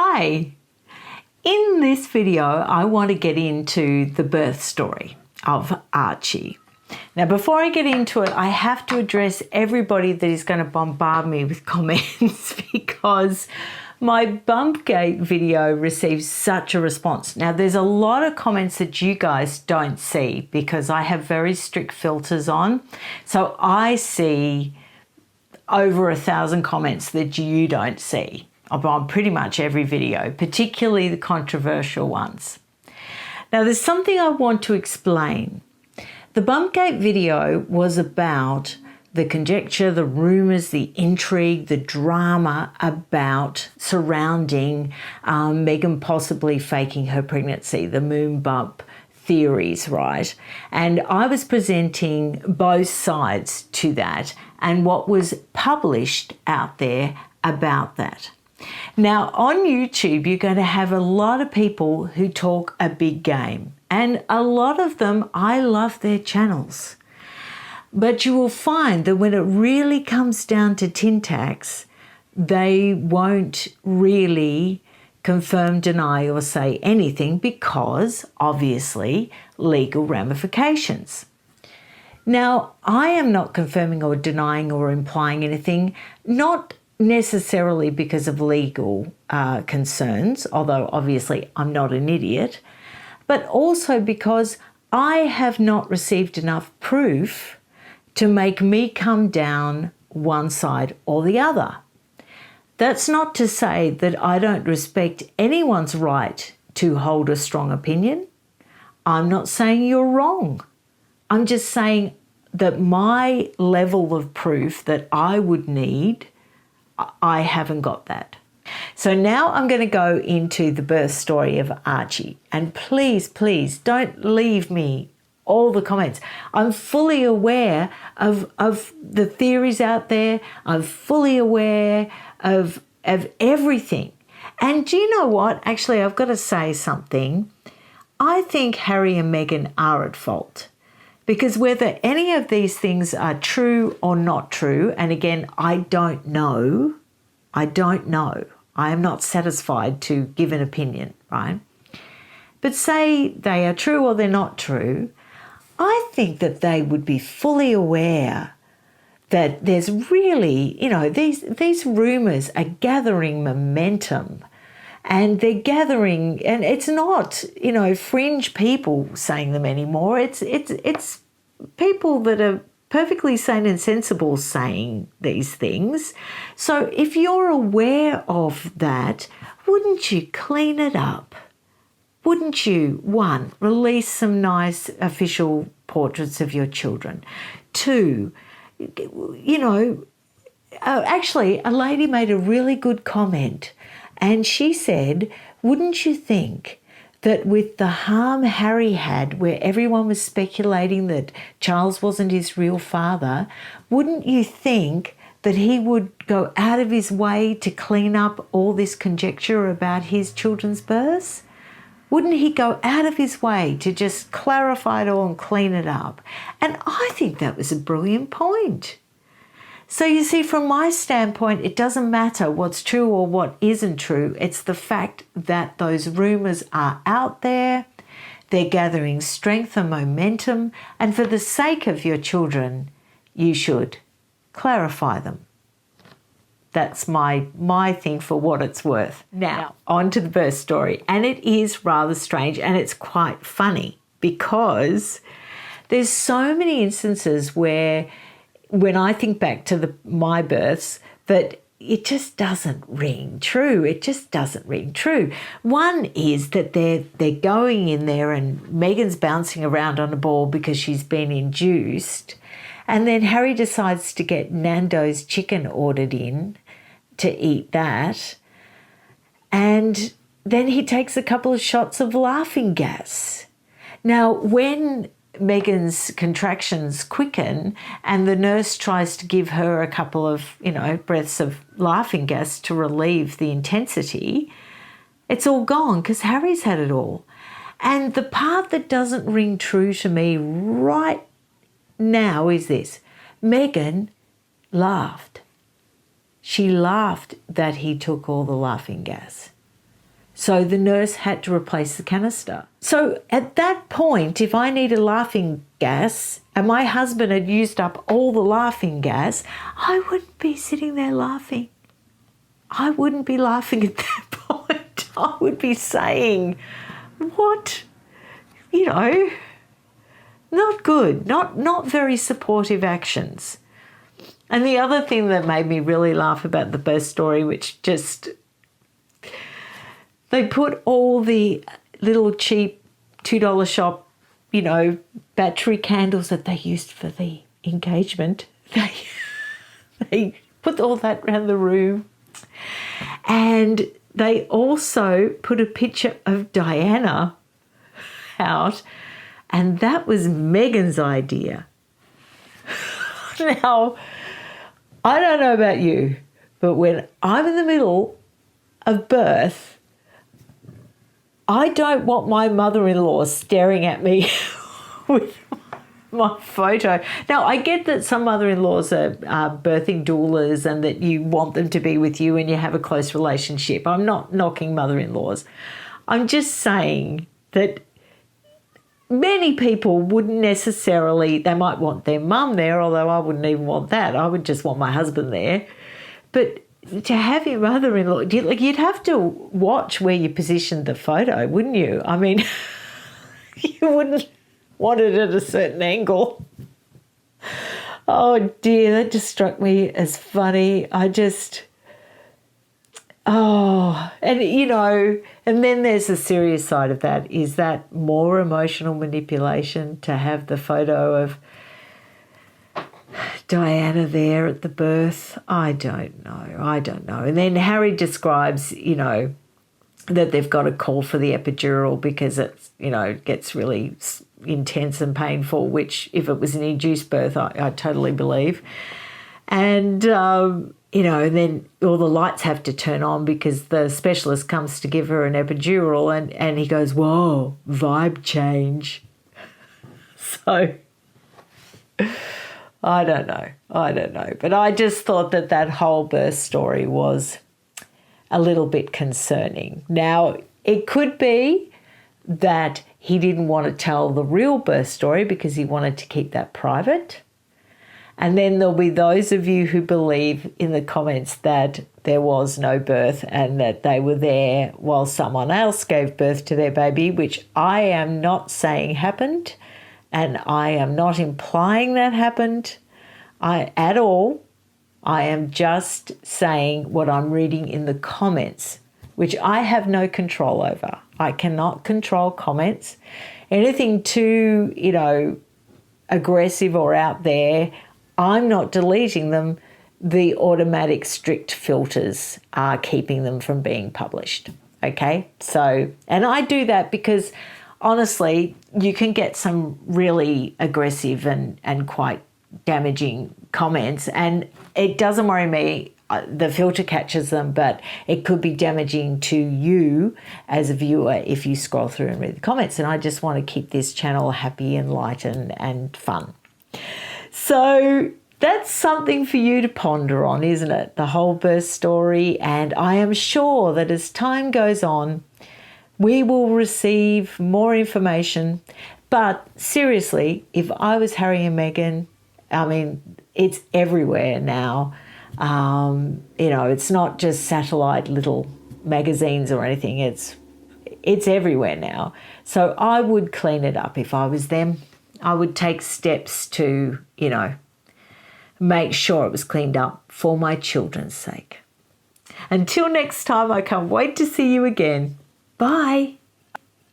Hi! In this video, I want to get into the birth story of Archie. Now, before I get into it, I have to address everybody that is going to bombard me with comments because my Bumpgate video receives such a response. Now, there's a lot of comments that you guys don't see because I have very strict filters on. So I see over 1,000 comments that you don't see on pretty much every video, particularly the controversial ones. Now, there's something I want to explain. The Bumpgate video was about the conjecture, the rumours, the intrigue, the drama surrounding Meghan possibly faking her pregnancy, the moon bump theories, right? And I was presenting both sides to that and what was published out there about that. Now, on YouTube, you're going to have a lot of people who talk a big game, and a lot of them, I love their channels. But you will find that when it really comes down to tin tacks, they won't really confirm, deny, or say anything because, obviously, legal ramifications. Now, I am not confirming or denying or implying anything, not necessarily because of legal concerns, although obviously I'm not an idiot, but also because I have not received enough proof to make me come down one side or the other. That's not to say that I don't respect anyone's right to hold a strong opinion. I'm not saying you're wrong. I'm just saying that my level of proof that I would need, I haven't got that. So now I'm going to go into the birth story of Archie. And please, please don't leave me all the comments. I'm fully aware of the theories out there. I'm fully aware of everything. And do you know what? Actually, I've got to say something. I think Harry and Meghan are at fault. Because whether any of these things are true or not true, and again, I don't know. I am not satisfied to give an opinion, right? But say they are true or they're not true, I think that they would be fully aware that there's really, these rumours are gathering momentum. And they're gathering, and it's not, fringe people saying them anymore. It's people that are perfectly sane and sensible saying these things. So if you're aware of that, wouldn't you clean it up? Wouldn't you, 1, release some nice official portraits of your children? 2, actually, a lady made a really good comment. And she said, wouldn't you think that with the harm Harry had, where everyone was speculating that Charles wasn't his real father, wouldn't you think that he would go out of his way to clean up all this conjecture about his children's births? Wouldn't he go out of his way to just clarify it all and clean it up? And I think that was a brilliant point. So you see, from my standpoint, it doesn't matter what's true or what isn't true. It's the fact that those rumours are out there, they're gathering strength and momentum, and for the sake of your children, you should clarify them. That's my thing for what it's worth. Now, on to the birth story. And it is rather strange and it's quite funny because there's so many instances where when I think back to my births, that it just doesn't ring true. It just doesn't ring true. One is that they're going in there and Meghan's bouncing around on a ball because she's been induced. And then Harry decides to get Nando's chicken ordered in to eat that. And then he takes a couple of shots of laughing gas. Now, when Meghan's contractions quicken and the nurse tries to give her a couple of, breaths of laughing gas to relieve the intensity, it's all gone because Harry's had it all. And the part that doesn't ring true to me right now is this. Meghan laughed. She laughed that he took all the laughing gas. So the nurse had to replace the canister. So at that point, if I needed laughing gas and my husband had used up all the laughing gas, I wouldn't be sitting there laughing. I wouldn't be laughing at that point. I would be saying, what? You know, not good, not very supportive actions. And the other thing that made me really laugh about the birth story, which just, they put all the little cheap $2 shop, you know, battery candles that they used for the engagement. They put all that around the room. And they also put a picture of Diana out, and that was Meghan's idea. Now, I don't know about you, but when I'm in the middle of birth, I don't want my mother-in-law staring at me with my photo. Now, I get that some mother-in-laws are birthing doulas and that you want them to be with you and you have a close relationship. I'm not knocking mother-in-laws. I'm just saying that many people wouldn't necessarily, they might want their mum there, although I wouldn't even want that. I would just want my husband there. But to have your mother-in-law, you'd have to watch where you positioned the photo, wouldn't you? I mean, you wouldn't want it at a certain angle. Oh dear, that just struck me as funny. And you know, and then there's the serious side of that. Is that more emotional manipulation to have the photo of Diana there at the birth? I don't know. And then Harry describes, you know, that they've got to call for the epidural because it's, you know, it gets really intense and painful, which if it was an induced birth, I totally believe. And, you know, and then all the lights have to turn on because the specialist comes to give her an epidural and he goes, whoa, vibe change. So I don't know. But I just thought that whole birth story was a little bit concerning. Now, it could be that he didn't want to tell the real birth story because he wanted to keep that private. And then there'll be those of you who believe in the comments that there was no birth and that they were there while someone else gave birth to their baby, which I am not saying happened, and I am not implying that happened at all. I am just saying what I'm reading in the comments, which I have no control over. I cannot control comments. Anything too, you know, aggressive or out there, I'm not deleting them. The automatic strict filters are keeping them from being published. Okay? So, and I do that because honestly, you can get some really aggressive and quite damaging comments, and it doesn't worry me. The filter catches them, but it could be damaging to you as a viewer if you scroll through and read the comments. And I just want to keep this channel happy and light and fun. So that's something for you to ponder on, isn't it? The whole birth story. And I am sure that as time goes on, we will receive more information. But seriously, if I was Harry and Meghan, I mean, it's everywhere now. You know, it's not just satellite little magazines or anything. It's everywhere now. So I would clean it up if I was them. I would take steps to, you know, make sure it was cleaned up for my children's sake. Until next time, I can't wait to see you again. Bye.